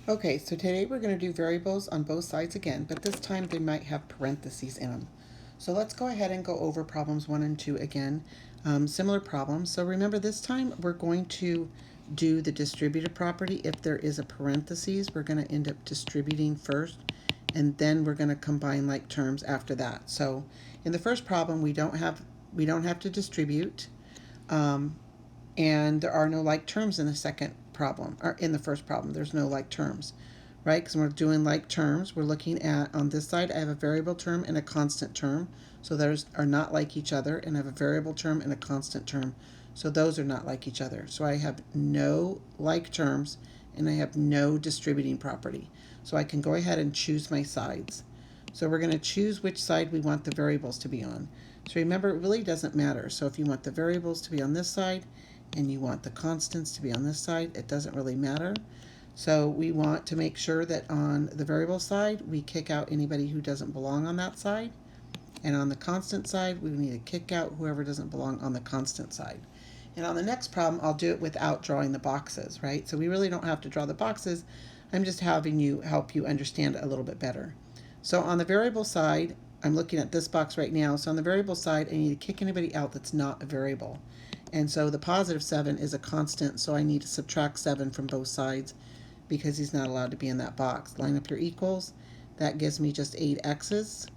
Okay, so today we're going to do variables on both sides again, but this time they might have parentheses in them. So let's go ahead and go over problems 1 and 2 again. Similar problems. So remember, this time we're going to do the distributive property. If there is a parentheses, we're going to end up distributing first, and then we're going to combine like terms after that. So in the first problem, we don't have to distribute. And there are no like terms in the second problem, or in the first problem, there's no like terms, right? Because we're doing like terms, we're looking at, on this side, I have a variable term and a constant term, so those are not like each other, and I have a variable term and a constant term, so those are not like each other. So I have no like terms, and I have no distributing property. So I can go ahead and choose my sides. So we're going to choose which side we want the variables to be on. So remember, it really doesn't matter. So if you want the variables to be on this side, and you want the constants to be on this side, it doesn't really matter. So we want to make sure that on the variable side, we kick out anybody who doesn't belong on that side. And on the constant side, we need to kick out whoever doesn't belong on the constant side. And on the next problem, I'll do it without drawing the boxes, right? So we really don't have to draw the boxes. I'm just having you help you understand it a little bit better. So on the variable side, I'm looking at this box right now. So on the variable side, I need to kick anybody out that's not a variable. And so the positive 7 is a constant, so I need to subtract 7 from both sides because he's not allowed to be in that box. Line up your equals. That gives me just 8 x's,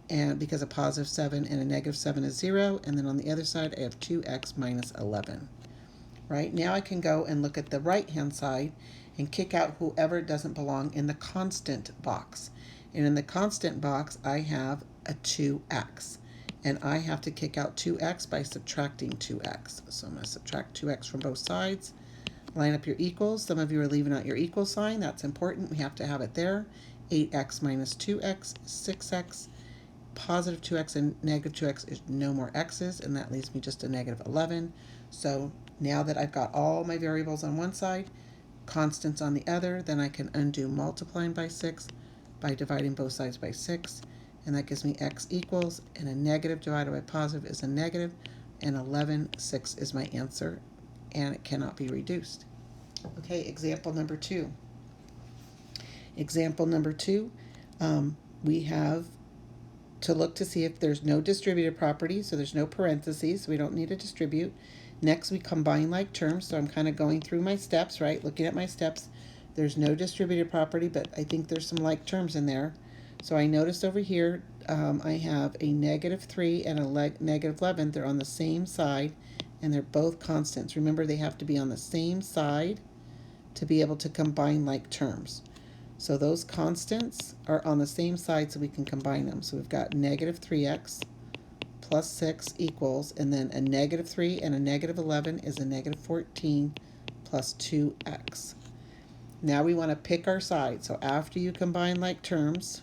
and because a positive 7 and a negative 7 is 0, and then on the other side I have 2x minus 11. Right, now I can go and look at the right hand side and kick out whoever doesn't belong in the constant box. And in the constant box I have a 2x. And I have to kick out 2x by subtracting 2x. So I'm going to subtract 2x from both sides. Line up your equals. Some of you are leaving out your equal sign. That's important. We have to have it there. 8x minus 2x is 6x. Positive 2x and negative 2x is no more x's, and that leaves me just a negative 11. So now that I've got all my variables on one side, constants on the other, then I can undo multiplying by 6 by dividing both sides by 6. And that gives me x equals, and a negative divided by positive is a negative, and 11, 6 is my answer, and it cannot be reduced. Okay, example number 2. Example number 2, we have to look to see if there's no distributive property, so there's no parentheses, so we don't need to distribute. Next, we combine like terms, so I'm kind of going through my steps, right, looking at my steps. There's no distributive property, but I think there's some like terms in there. So I noticed over here I have a negative 3 and a negative 11. They're on the same side, and they're both constants. Remember, they have to be on the same side to be able to combine like terms. So those constants are on the same side, so we can combine them. So we've got negative 3x plus 6 equals, and then a negative 3 and a negative 11 is a negative 14 plus 2x. Now we want to pick our side. So after you combine like terms,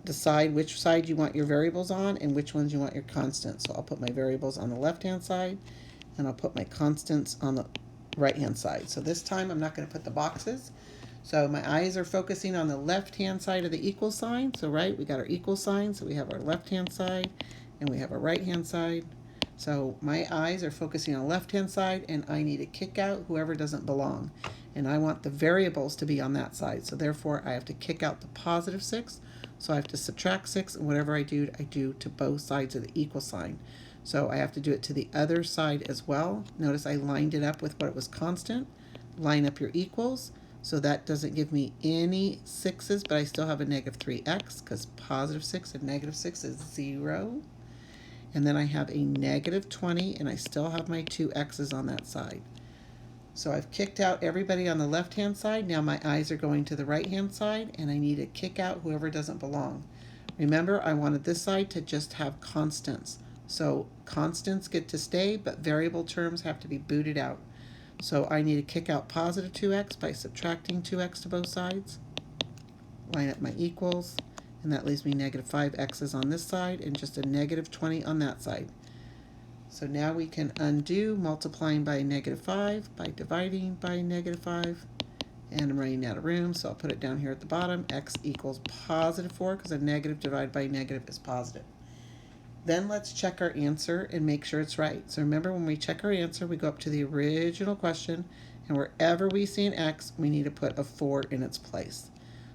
decide which side you want your variables on and which ones you want your constants. So I'll put my variables on the left-hand side, and I'll put my constants on the right-hand side. So this time I'm not going to put the boxes. So my eyes are focusing on the left-hand side of the equal sign. So right, we got our equal sign. So we have our left-hand side and we have our right-hand side. So my eyes are focusing on the left-hand side, and I need to kick out whoever doesn't belong. And I want the variables to be on that side. So therefore I have to kick out the positive 6. So I have to subtract 6, and whatever I do to both sides of the equal sign. So I have to do it to the other side as well. Notice I lined it up with what it was constant. Line up your equals. So that doesn't give me any 6's, but I still have a negative 3x because positive 6 and negative 6 is 0. And then I have a negative 20, and I still have my 2x's on that side. So I've kicked out everybody on the left-hand side. Now my eyes are going to the right-hand side, and I need to kick out whoever doesn't belong. Remember, I wanted this side to just have constants. So constants get to stay, but variable terms have to be booted out. So I need to kick out positive 2x by subtracting 2x to both sides. Line up my equals, and that leaves me negative 5x's on this side and just a negative 20 on that side. So now we can undo multiplying by negative 5 by dividing by negative 5. And I'm running out of room, so I'll put it down here at the bottom. X equals positive 4 because a negative divided by negative is positive. Then let's check our answer and make sure it's right. So remember, when we check our answer, we go up to the original question, and wherever we see an X, we need to put a 4 in its place.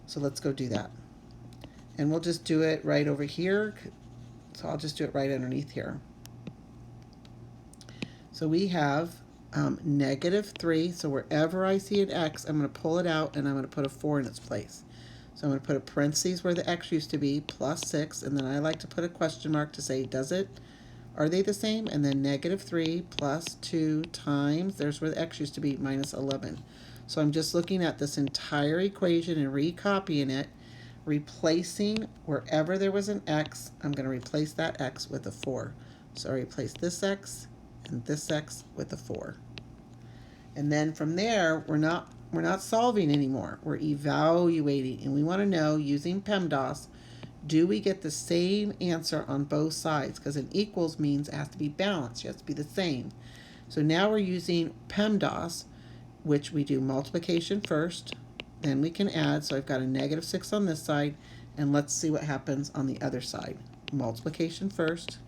So let's go do that. And we'll just do it right over here. So I'll just do it right underneath here. So we have -3. So wherever I see an X, I'm going to pull it out and I'm going to put a 4 in its place. So I'm going to put a parentheses where the X used to be, +6, and then I like to put a question mark to say, are they the same? And then -3 plus 2 times, there's where the X used to be, -11. So I'm just looking at this entire equation and recopying it, replacing wherever there was an X, I'm going to replace that X with a 4. So I replace this X and this X with a 4. And then from there, we're not solving anymore. We're evaluating, and we want to know, using PEMDAS, do we get the same answer on both sides? Because an equals means it has to be balanced. It has to be the same. So now we're using PEMDAS, which we do multiplication first, then we can add. So I've got a -6 on this side, and let's see what happens on the other side. Multiplication first.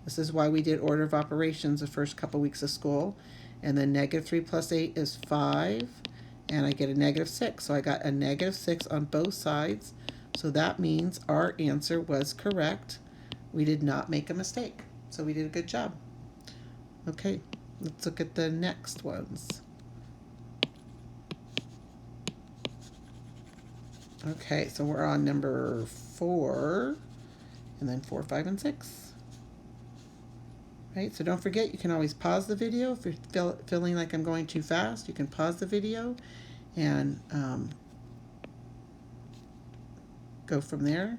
This is why we did order of operations the first couple weeks of school. And then -3 plus 8 is 5, and I get a -6. So I got a -6 on both sides. So that means our answer was correct. We did not make a mistake. So we did a good job. Okay, let's look at the next ones. Okay, so we're on number 4, and then 4, 5, and 6. Right, so don't forget, you can always pause the video. If you're feeling like I'm going too fast, you can pause the video and go from there.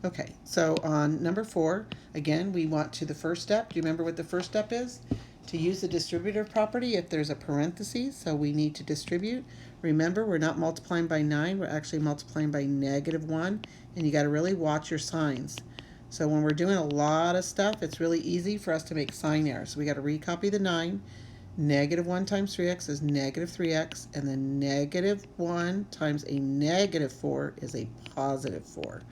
Okay, so on number 4, again, we want to the first step. Do you remember what the first step is? To use the distributive property, if there's a parenthesis, so we need to distribute. Remember, we're not multiplying by 9, we're actually multiplying by -1, and you got to really watch your signs. So when we're doing a lot of stuff, it's really easy for us to make sign errors. So we got to recopy the 9. -1 times 3x is -3x, and then -1 times a -4 is a +4.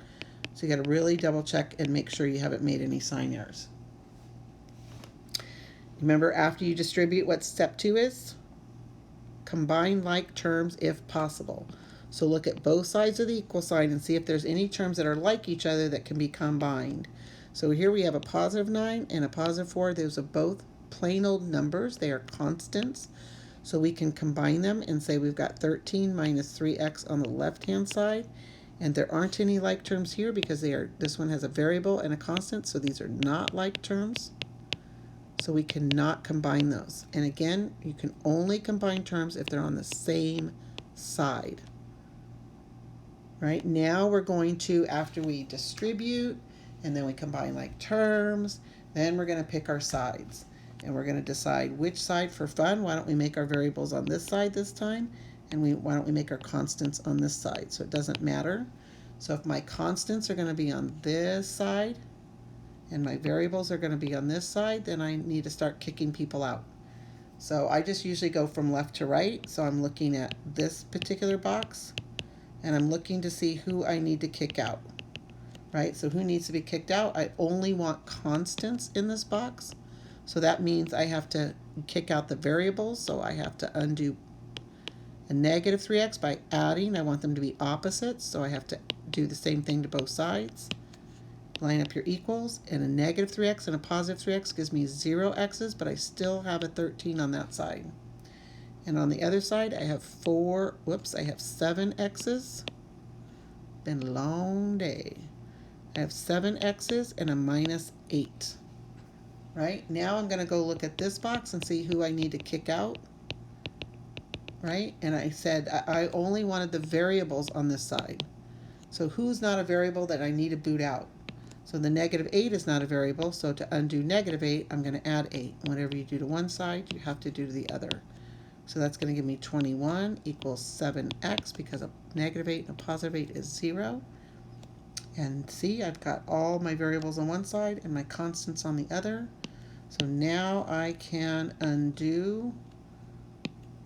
So you got to really double check and make sure you haven't made any sign errors. Remember, after you distribute, what step 2 is? Combine like terms if possible. So look at both sides of the equal sign and see if there's any terms that are like each other that can be combined. So here we have a +9 and a +4. Those are both plain old numbers. They are constants. So we can combine them and say we've got 13 minus 3x on the left-hand side. And there aren't any like terms here because this one has a variable and a constant. So these are not like terms. So we cannot combine those. And again, you can only combine terms if they're on the same side. Right, now we're going to, after we distribute and then we combine like terms, then we're going to pick our sides. And we're going to decide which side, for fun. Why don't we make our variables on this side this time? And why don't we make our constants on this side? So it doesn't matter. So if my constants are going to be on this side and my variables are going to be on this side, then I need to start kicking people out. So I just usually go from left to right. So I'm looking at this particular box, and I'm looking to see who I need to kick out, right? So who needs to be kicked out? I only want constants in this box. So that means I have to kick out the variables. So I have to undo a -3x by adding. I want them to be opposites. So I have to do the same thing to both sides. Line up your equals, and a -3x and a +3x gives me 0 x's, but I still have a 13 on that side. And on the other side, I have 7 x's. Been a long day. I have 7 x's and a -8. Right? Now I'm going to go look at this box and see who I need to kick out. Right? And I said I only wanted the variables on this side. So who's not a variable that I need to boot out? So the -8 is not a variable. So to undo -8, I'm going to add 8. Whatever you do to one side, you have to do to the other. So that's going to give me 21 equals 7x, because a -8 and a +8 is 0. And see, I've got all my variables on one side and my constants on the other. So now I can undo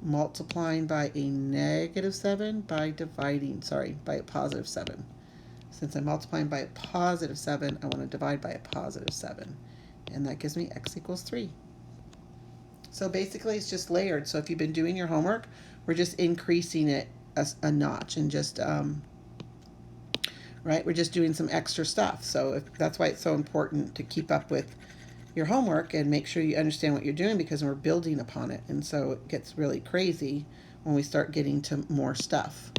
multiplying by a -7 by a +7. Since I'm multiplying by a positive 7, I want to divide by a positive 7. And that gives me x equals 3. So basically it's just layered. So if you've been doing your homework, we're just increasing it a notch and just, right, we're just doing some extra stuff. So that's why it's so important to keep up with your homework and make sure you understand what you're doing, because we're building upon it. And so it gets really crazy when we start getting to more stuff.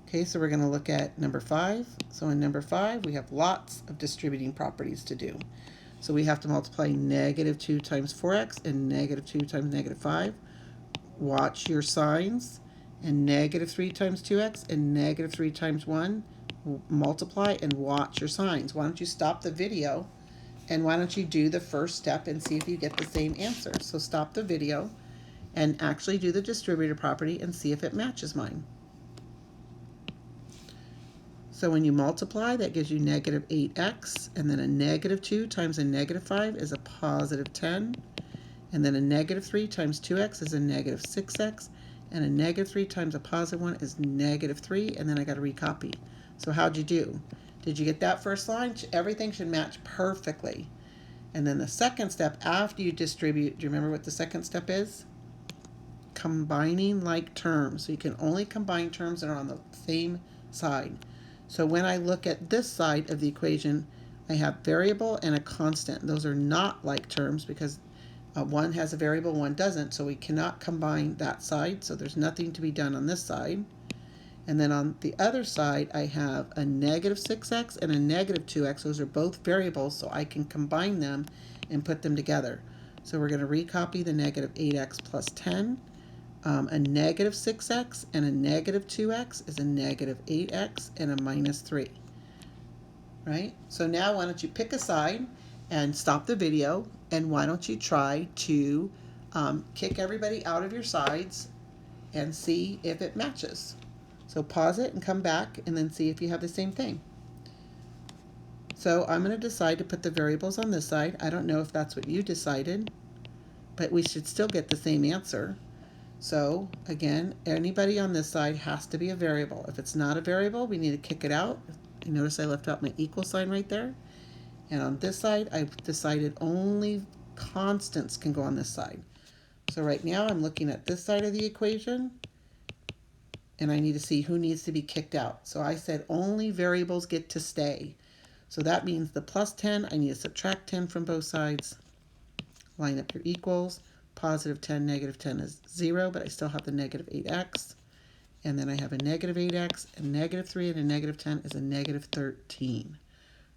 Okay, so we're going to look at number 5. So in number 5, we have lots of distributing properties to do. So we have to multiply negative 2 times 4x and negative 2 times negative 5. Watch your signs. And negative 3 times 2x and negative 3 times 1. Multiply and watch your signs. Why don't you stop the video and why don't you do the first step and see if you get the same answer. So stop the video and actually do the distributor property and see if it matches mine. So when you multiply, that gives you negative 8x, and then a negative 2 times a negative 5 is a positive 10, and then a negative 3 times 2x is a negative 6x, and a negative 3 times a positive 1 is negative 3, and then I got to recopy. So how'd you do? Did you get that first line? Everything should match perfectly. And then the second step, after you distribute, do you remember what the second step is? Combining like terms. So you can only combine terms that are on the same side. So when I look at this side of the equation, I have variable and a constant. Those are not like terms because one has a variable, one doesn't. So we cannot combine that side. So there's nothing to be done on this side. And then on the other side, I have a negative 6x and a negative 2x. Those are both variables, so I can combine them and put them together. So we're going to recopy the negative 8x plus 10. A negative 6x and a negative 2x is a negative 8x and a minus 3. Right? So now why don't you pick a side and stop the video, and why don't you try to kick everybody out of your sides and see if it matches. So pause it and come back and then see if you have the same thing. So I'm going to decide to put the variables on this side. I don't know if that's what you decided, but we should still get the same answer. So again, anybody on this side has to be a variable. If it's not a variable, we need to kick it out. You notice I left out my equal sign right there. And on this side, I've decided only constants can go on this side. So right now I'm looking at this side of the equation, and I need to see who needs to be kicked out. So I said only variables get to stay. So that means the plus 10, I need to subtract 10 from both sides. Line up your equals. Positive 10, negative 10 is 0, but I still have the negative 8x. And then I have a negative 8x, a negative 3, and a negative 10 is a negative 13.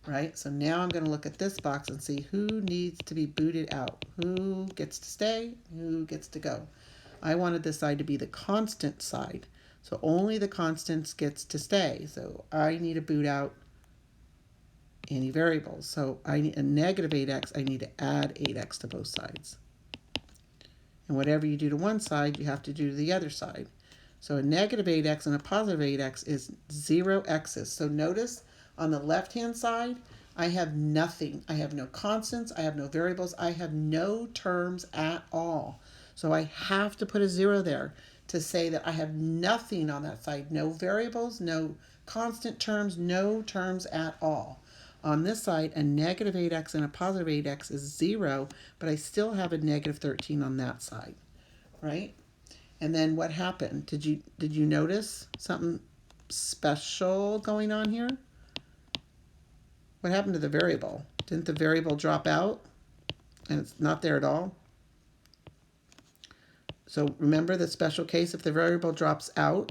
Right? So now I'm going to look at this box and see who needs to be booted out. Who gets to stay? Who gets to go? I wanted this side to be the constant side. So only the constants gets to stay. So I need to boot out any variables. So I need a negative 8x, I need to add 8x to both sides. And whatever you do to one side, you have to do to the other side. So a negative 8x and a positive 8x is 0 x's. So notice on the left-hand side, I have nothing. I have no constants. I have no variables. I have no terms at all. So I have to put a 0 there to say that I have nothing on that side. No variables, no constant terms, no terms at all. On this side, a negative 8x and a positive 8x is 0, but I still have a negative 13 on that side, right? And then what happened? Did you notice something special going on here? What happened to the variable? Didn't the variable drop out? And it's not there at all? So remember the special case, if the variable drops out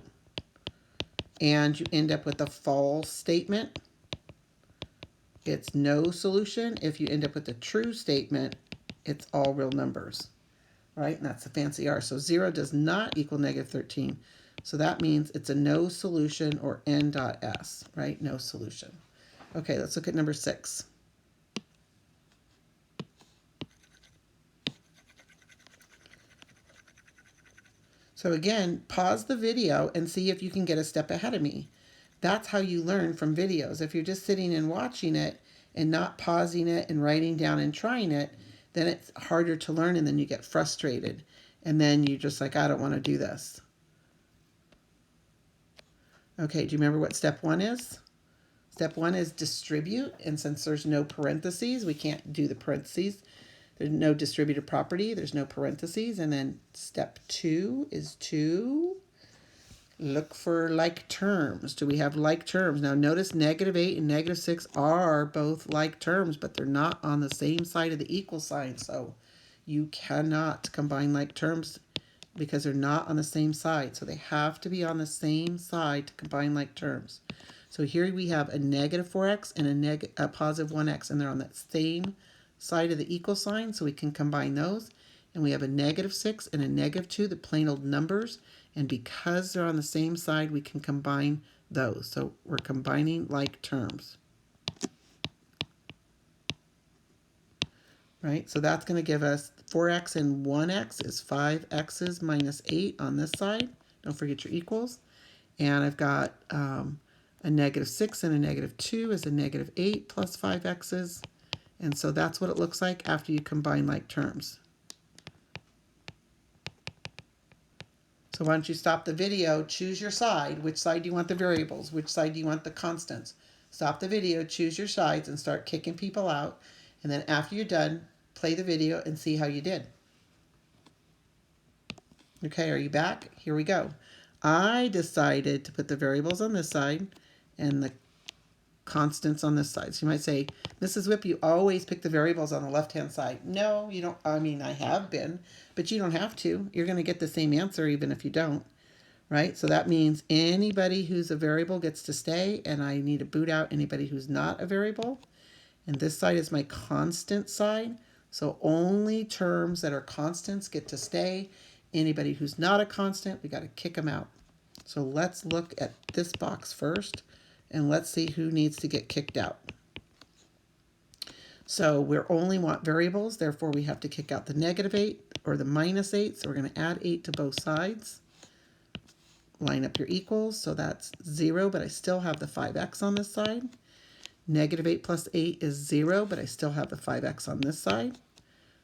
and you end up with a false statement, it's no solution. If you end up with a true statement, it's all real numbers, right? And that's the fancy R. So 0 does not equal negative 13. So that means it's a no solution, or n.s, right? No solution. Okay, let's look at number 6. So again, pause the video and see if you can get a step ahead of me. That's how you learn from videos. If you're just sitting and watching it and not pausing it and writing down and trying it, then it's harder to learn, and then you get frustrated. And then you're just like, I don't want to do this. Okay, do you remember what step 1 is? Step 1 is distribute, and since there's no parentheses, we can't do the parentheses. There's no distributive property, there's no parentheses. And then step 2 is to look for like terms. Do we have like terms? Now notice -8 and -6 are both like terms, but they're not on the same side of the equal sign. So you cannot combine like terms because they're not on the same side. So they have to be on the same side to combine like terms. So here we have a -4x and a positive 1x, and they're on that same side of the equal sign, so we can combine those. And we have a -6 and a -2, the plain old numbers. And because they're on the same side, we can combine those. So we're combining like terms. Right, so that's going to give us 4x and 1x is 5x's minus 8 on this side. Don't forget your equals. And I've got a -6 and a -2 is a -8 plus 5x's. And so that's what it looks like after you combine like terms. So why don't you stop the video, choose your side. Which side do you want the variables? Which side do you want the constants? Stop the video, choose your sides, and start kicking people out. And then after you're done, play the video and see how you did. Okay, are you back? Here we go. I decided to put the variables on this side and the constants on this side. So you might say, Mrs. Whip, you always pick the variables on the left-hand side. No, you don't. I mean, I have been, but you don't have to. You're going to get the same answer even if you don't, right? So that means anybody who's a variable gets to stay, and I need to boot out anybody who's not a variable. And this side is my constant side. So only terms that are constants get to stay. Anybody who's not a constant, we got to kick them out. So let's look at this box first. And let's see who needs to get kicked out. So we only want variables, therefore we have to kick out the -8 or the -8. So we're going to add 8 to both sides. Line up your equals, so that's 0, but I still have the 5x on this side. -8 plus 8 is 0, but I still have the 5x on this side,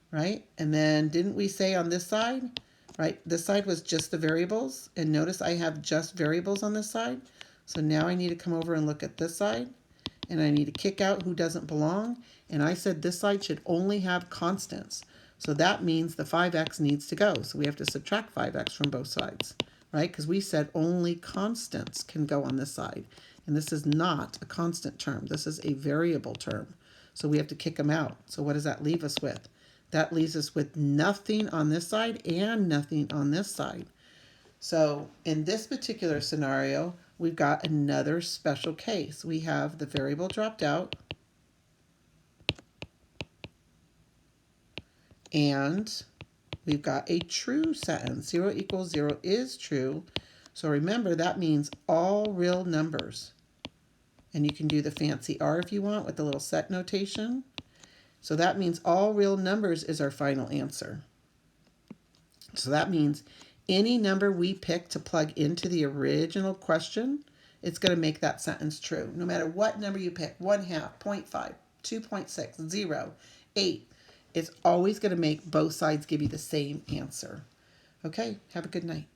right? And then didn't we say on this side, right? This side was just the variables, and notice I have just variables on this side. So now I need to come over and look at this side, and I need to kick out who doesn't belong. And I said this side should only have constants. So that means the 5x needs to go. So we have to subtract 5x from both sides, right? Because we said only constants can go on this side. And this is not a constant term. This is a variable term. So we have to kick them out. So what does that leave us with? That leaves us with nothing on this side and nothing on this side. So in this particular scenario, we've got another special case. We have the variable dropped out, and we've got a true sentence. 0 equals 0 is true. So remember, that means all real numbers. And you can do the fancy R if you want with the little set notation. So that means all real numbers is our final answer. So that means any number we pick to plug into the original question, it's going to make that sentence true. No matter what number you pick, 1/2, 0.5, 2.6, 0, 8, it's always going to make both sides give you the same answer. Okay, have a good night.